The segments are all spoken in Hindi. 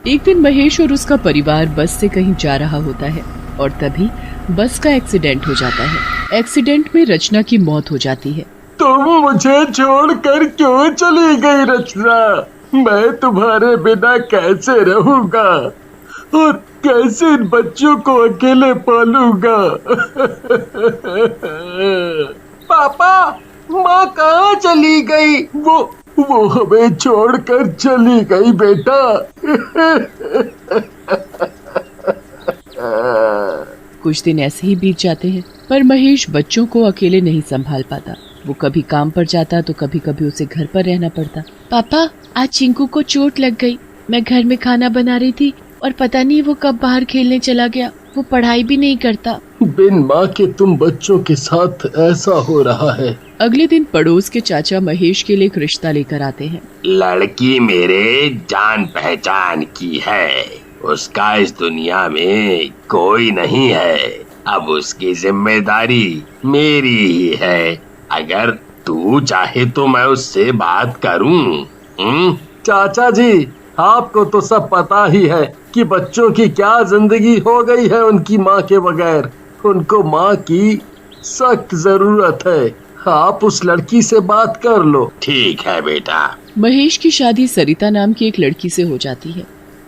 एक दिन महेश और उसका परिवार बस से कहीं जा रहा होता है और तभी बस का एक्सीडेंट हो जाता है। एक्सीडेंट में रचना की मौत हो जाती है। तुम मुझे छोड़कर क्यों चली गई रचना? मैं तुम्हारे बिना कैसे रहूंगा और कैसे इन बच्चों को अकेले पालूंगा? पापा, माँ कहाँ चली गई? वो हमें छोड़कर चली गई बेटा। कुछ दिन ऐसे ही बीत जाते हैं, पर महेश बच्चों को अकेले नहीं संभाल पाता। वो कभी काम पर जाता तो कभी कभी उसे घर पर रहना पड़ता। पापा, आज चिंकू को चोट लग गई। मैं घर में खाना बना रही थी और पता नहीं वो कब बाहर खेलने चला गया। वो पढ़ाई भी नहीं करता। बिन माँ के तुम बच्चों के साथ ऐसा हो रहा है। अगले दिन पड़ोस के चाचा महेश के लिए एक रिश्ता लेकर आते हैं। लड़की मेरे जान पहचान की है, उसका इस दुनिया में कोई नहीं है। अब उसकी जिम्मेदारी मेरी ही है। अगर तू चाहे तो मैं उससे बात करूं। चाचा जी, आपको तो सब पता ही है कि बच्चों की क्या जिंदगी हो गई है उनकी माँ के बगैर। उनको माँ की सख्त जरूरत है। आप उस लड़की से बात कर लो। ठीक है बेटा। महेश की शादी सरिता नाम की एक लड़की से हो जाती है।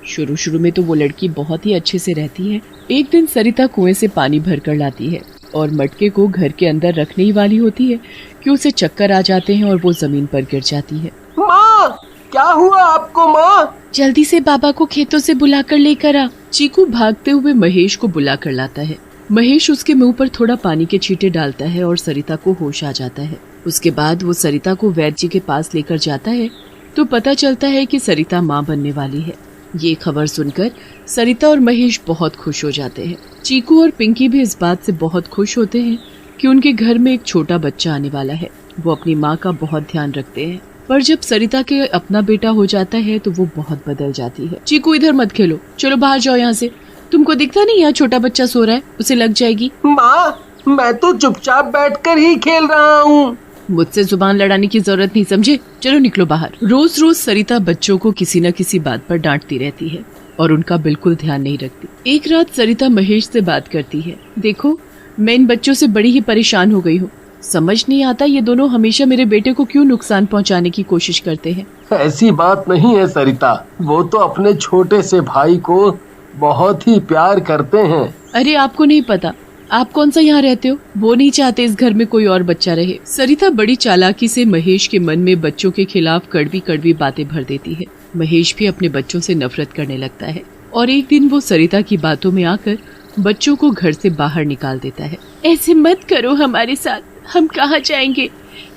शुरू में तो वो लड़की बहुत ही अच्छे से रहती है। एक दिन सरिता कुएं से पानी भर कर लाती है और मटके को घर के अंदर रखने ही वाली होती है कि उसे चक्कर आ जाते हैं और वो जमीन पर गिर जाती है। माँ, क्या हुआ आपको माँ? जल्दी से बाबा को खेतों से बुलाकर लेकर आ। चीकू भागते हुए महेश को बुलाकर लाता है। महेश उसके मुंह पर थोड़ा पानी के छींटे डालता है और सरिता को होश आ जाता है। उसके बाद वो सरिता को वैद्य जी के पास लेकर जाता है तो पता चलता है कि सरिता माँ बनने वाली है। ये खबर सुनकर सरिता और महेश बहुत खुश हो जाते हैं। चीकू और पिंकी भी इस बात से बहुत खुश होते हैं कि उनके घर में एक छोटा बच्चा आने वाला है। वो अपनी माँ का बहुत ध्यान रखते हैं, पर जब सरिता के अपना बेटा हो जाता है तो वो बहुत बदल जाती है। चीकू, इधर मत खेलो, चलो बाहर जाओ यहाँ से। तुमको दिखता नहीं यहाँ छोटा बच्चा सो रहा है, उसे लग जाएगी। माँ, मैं तो चुपचाप बैठकर ही खेल रहा हूँ। मुझसे जुबान लड़ाने की जरूरत नहीं, समझे? चलो निकलो बाहर। रोज रोज सरिता बच्चों को किसी न किसी बात पर डांटती रहती है और उनका बिल्कुल ध्यान नहीं रखती। एक रात सरिता महेश से बात करती है। देखो, मैं इन बच्चों से बड़ी ही परेशान हो गई हूँ। समझ नहीं आता ये दोनों हमेशा मेरे बेटे को क्यों नुकसान पहुँचाने की कोशिश करते हैं। ऐसी बात नहीं है सरिता, वो तो अपने छोटे से भाई को बहुत ही प्यार करते हैं। अरे आपको नहीं पता, आप कौन सा यहाँ रहते हो? वो नहीं चाहते इस घर में कोई और बच्चा रहे। सरिता बड़ी चालाकी से महेश के मन में बच्चों के खिलाफ कड़वी कड़वी बातें भर देती है। महेश भी अपने बच्चों से नफरत करने लगता है और एक दिन वो सरिता की बातों में आकर बच्चों को घर से बाहर निकाल देता है। ऐसे मत करो हमारे साथ, हम कहाँ जाएंगे?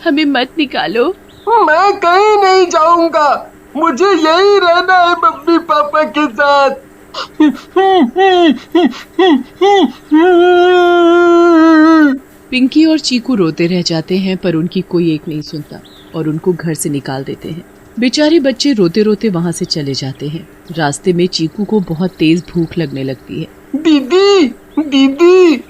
हमें मत निकालो। मैं कहीं नहीं जाऊंगा, मुझे यही रहना है मम्मी पापा के साथ। पिंकी और चीकू रोते रह जाते हैं, पर उनकी कोई एक नहीं सुनता और उनको घर से निकाल देते हैं। बेचारे बच्चे रोते रोते वहाँ से चले जाते हैं। रास्ते में चीकू को बहुत तेज भूख लगने लगती है। दीदी, दीदी,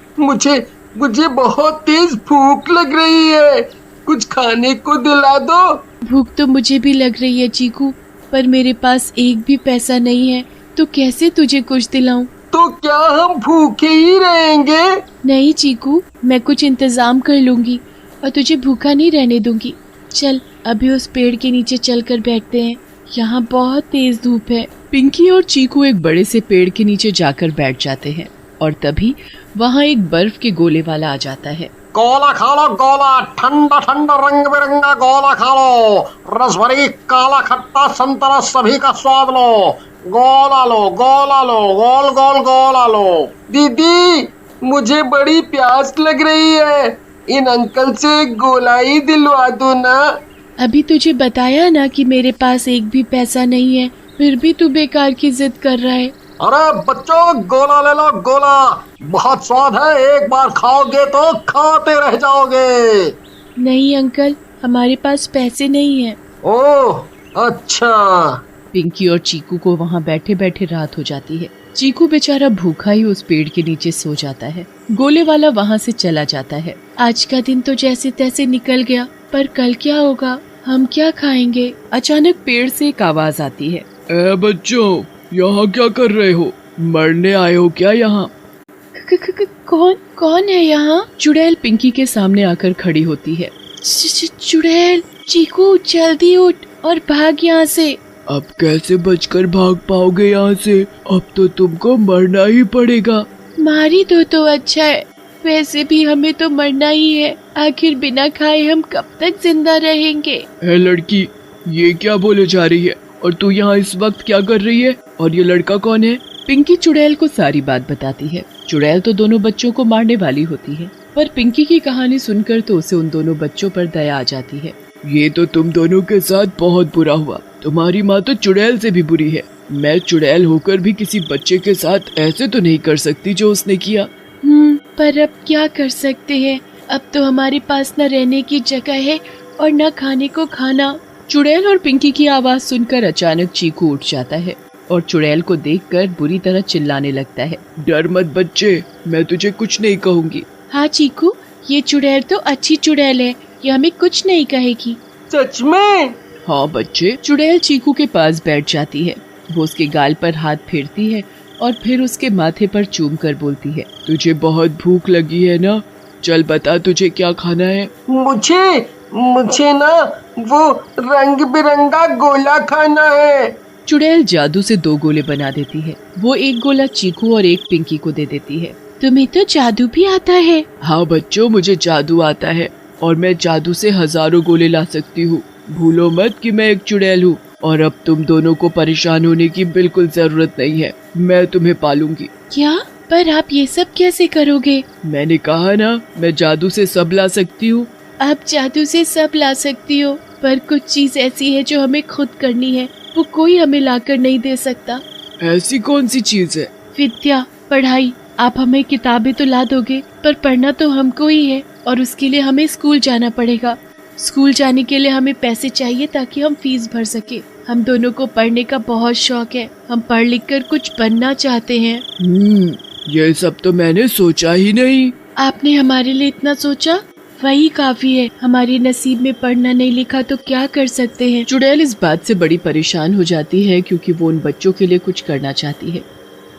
मुझे बहुत तेज भूख लग रही है, कुछ खाने को दिला दो। भूख तो मुझे भी लग रही है चीकू, पर मेरे पास एक भी पैसा नहीं है, तो कैसे तुझे कुछ दिलाऊं? तो क्या हम भूखे ही रहेंगे? नहीं चीकू, मैं कुछ इंतजाम कर लूंगी और तुझे भूखा नहीं रहने दूंगी। चल अभी उस पेड़ के नीचे चलकर बैठते हैं, यहाँ बहुत तेज धूप है। पिंकी और चीकू एक बड़े से पेड़ के नीचे जाकर बैठ जाते हैं और तभी वहाँ एक बर्फ के गोले वाला आ जाता है। गोला खा लो गोला, ठंडा ठंडा रंग बिरंगा गोला खा लो, रस भरी काला खट्टा संतरा सभी का स्वाद लो। गोला लो, गोला लो, गोल गोल गोला लो। दीदी, मुझे बड़ी प्यास लग रही है, इन अंकल से गोला ही दिलवा दो ना। अभी तुझे बताया ना कि मेरे पास एक भी पैसा नहीं है, फिर भी तू बेकार की जिद कर रहा है। अरे बच्चों, गोला ले लो गोला, बहुत स्वाद है, एक बार खाओगे तो खाते रह जाओगे। नहीं अंकल, हमारे पास पैसे नहीं है। ओह अच्छा। पिंकी और चीकू को वहाँ बैठे बैठे रात हो जाती है। चीकू बेचारा भूखा ही उस पेड़ के नीचे सो जाता है। गोले वाला वहाँ से चला जाता है। आज का दिन तो जैसे तैसे निकल गया, पर कल क्या होगा? हम क्या खाएंगे? अचानक पेड़ से एक आवाज आती है। बच्चों, यहाँ क्या कर रहे हो? मरने आए हो क्या यहाँ? कौन है यहाँ? चुड़ैल पिंकी के सामने आकर खड़ी होती है। चुड़ैल, चीकू जल्दी उठ और भाग यहाँ से। अब कैसे बचकर भाग पाओगे यहाँ से? अब तो तुमको मरना ही पड़ेगा। मारी दो तो अच्छा है, वैसे भी हमें तो मरना ही है। आखिर बिना खाए हम कब तक जिंदा रहेंगे? है लड़की, ये क्या बोले जा रही है? और तू यहाँ इस वक्त क्या कर रही है? और ये लड़का कौन है? पिंकी चुड़ैल को सारी बात बताती है। चुड़ैल तो दोनों बच्चों को मारने वाली होती है, पर पिंकी की कहानी सुनकर तो उसे उन दोनों बच्चों पर दया आ जाती है। ये तो तुम दोनों के साथ बहुत बुरा हुआ। तुम्हारी माँ तो चुड़ैल से भी बुरी है। मैं चुड़ैल होकर भी किसी बच्चे के साथ ऐसे तो नहीं कर सकती जो उसने किया। पर अब क्या कर सकते हैं? अब तो हमारे पास न रहने की जगह है और न खाने को खाना। चुड़ैल और पिंकी की आवाज सुनकर अचानक चीकू उठ जाता है और चुड़ैल को देखकर बुरी तरह चिल्लाने लगता है। डर मत बच्चे, मैं तुझे कुछ नहीं कहूँगी। हाँ चीकू, ये चुड़ैल तो अच्छी चुड़ैल है, ये हमें कुछ नहीं कहेगी। सच में? हाँ बच्चे। चुड़ैल चीकू के पास बैठ जाती है। वो उसके गाल पर हाथ फेरती है और फिर उसके माथे पर चूम कर बोलती है, तुझे बहुत भूख लगी है ना? चल बता तुझे क्या खाना है? मुझे ना वो रंग बिरंगा गोला खाना है। चुड़ैल जादू से 2 गोले बना देती है। वो एक गोला चीकू और एक पिंकी को दे देती है। तुम्हें तो जादू भी आता है? हाँ बच्चों, मुझे जादू आता है और मैं जादू से हजारों गोले ला सकती हूँ। भूलो मत कि मैं एक चुड़ैल हूँ और अब तुम दोनों को परेशान होने की बिल्कुल जरूरत नहीं है। मैं तुम्हें पालूंगी। क्या? पर आप ये सब कैसे करोगे? मैंने कहा ना, मैं जादू से सब ला सकती हूँ। आप जादू से सब ला सकती हो, पर कुछ चीज ऐसी है जो हमें खुद करनी है, वो कोई हमें लाकर नहीं दे सकता। ऐसी कौन सी चीज है? विद्या, पढ़ाई। आप हमें किताबें तो ला दोगे, पर पढ़ना तो हमको ही है और उसके लिए हमें स्कूल जाना पड़ेगा। स्कूल जाने के लिए हमें पैसे चाहिए ताकि हम फीस भर सके। हम दोनों को पढ़ने का बहुत शौक है, हम पढ़ लिख कर कुछ बनना चाहते हैं। ये सब तो मैंने सोचा ही नहीं। आपने हमारे लिए इतना सोचा, वही काफी है। हमारे नसीब में पढ़ना नहीं लिखा तो क्या कर सकते हैं। चुड़ैल इस बात से बड़ी परेशान हो जाती है क्योंकि वो उन बच्चों के लिए कुछ करना चाहती है।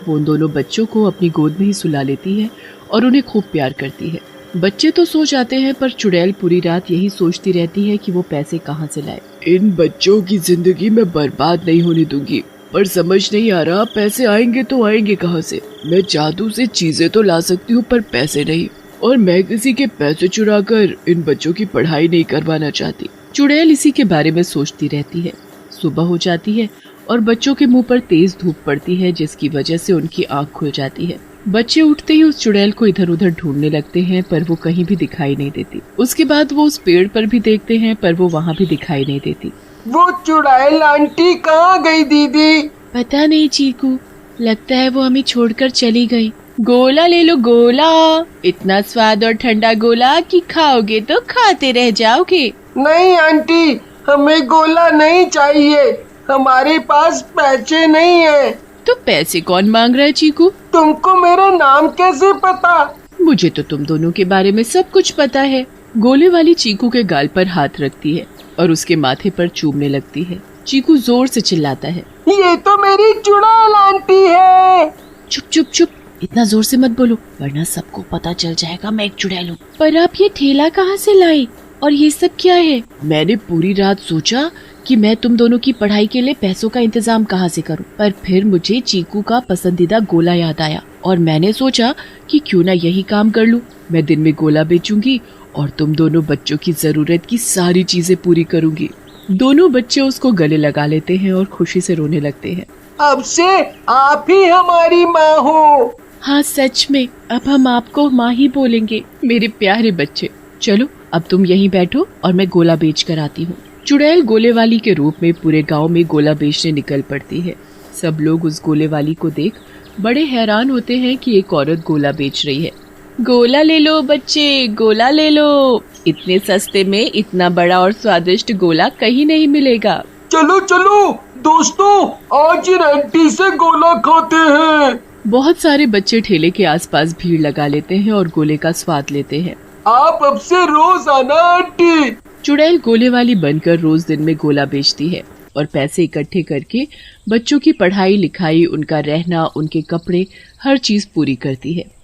वो उन दोनों बच्चों को अपनी गोद में ही सुला लेती है और उन्हें खूब प्यार करती है। बच्चे तो सो जाते हैं, पर चुड़ैल पूरी रात यही सोचती रहती है कि वो पैसे कहाँ से लाए। इन बच्चों की जिंदगी मैं बर्बाद नहीं होने दूंगी, पर समझ नहीं आ रहा पैसे आएंगे तो आएंगे कहाँ से। मैं जादू से चीजें तो ला सकती हूँ पर पैसे नहीं, और मैं किसी के पैसे चुराकर इन बच्चों की पढ़ाई नहीं करवाना चाहती। चुड़ैल इसी के बारे में सोचती रहती है। सुबह हो जाती है और बच्चों के मुंह पर तेज धूप पड़ती है, जिसकी वजह से उनकी आंख खुल जाती है। बच्चे उठते ही उस चुड़ैल को इधर उधर ढूंढने लगते हैं, पर वो कहीं भी दिखाई नहीं देती। उसके बाद वो उस पेड़ पर भी देखते हैं, पर वो वहाँ भी दिखाई नहीं देती। वो चुड़ैल आंटी कहाँ गई दीदी? पता नहीं चीकू, लगता है वो हमें छोड़कर चली गई। गोला ले लो गोला, इतना स्वाद और ठंडा गोला कि खाओगे तो खाते रह जाओगे। नहीं आंटी, हमें गोला नहीं चाहिए, हमारे पास पैसे नहीं है। तो पैसे कौन मांग रहा है चीकू? तुमको मेरा नाम कैसे पता? मुझे तो तुम दोनों के बारे में सब कुछ पता है। गोले वाली चीकू के गाल पर हाथ रखती है और उसके माथे पर चूमने लगती है। चीकू जोर से चिल्लाता है, ये तो मेरी चुड़ैल आंटी है। चुप चुप चुप, इतना जोर से मत बोलो वरना सबको पता चल जाएगा मैं एक चुड़ैल हूँ। पर आप ये ठेला कहाँ से लाई और ये सब क्या है? मैंने पूरी रात सोचा कि मैं तुम दोनों की पढ़ाई के लिए पैसों का इंतजाम कहाँ से करूं, पर फिर मुझे चीकू का पसंदीदा गोला याद आया और मैंने सोचा कि क्यों ना यही काम कर लूं। मैं दिन में गोला बेचूंगी और तुम दोनों बच्चों की जरूरत की सारी चीजें पूरी करूंगी। दोनों बच्चे उसको गले लगा लेते हैं और खुशी से रोने लगते हैं। अब से आप ही हमारी माँ हो। हाँ सच में, अब हम आपको माँ ही बोलेंगे मेरे प्यारे बच्चे। चलो अब तुम यहीं बैठो और मैं गोला बेच कर आती हूँ। चुड़ैल गोले वाली के रूप में पूरे गांव में गोला बेचने निकल पड़ती है। सब लोग उस गोले वाली को देख बड़े हैरान होते हैं कि एक औरत गोला बेच रही है। गोला ले लो बच्चे, गोला ले लो, इतने सस्ते में इतना बड़ा और स्वादिष्ट गोला कहीं नहीं मिलेगा। चलो चलो दोस्तों, आज इन आंटी से गोला खाते हैं। बहुत सारे बच्चे ठेले के आसपास भीड़ लगा लेते हैं और गोले का स्वाद लेते हैं। आप अब से रोज आना आंटी। चुड़ैल गोले वाली बनकर रोज दिन में गोला बेचती है और पैसे इकट्ठे करके बच्चों की पढ़ाई लिखाई, उनका रहना, उनके कपड़े, हर चीज पूरी करती है।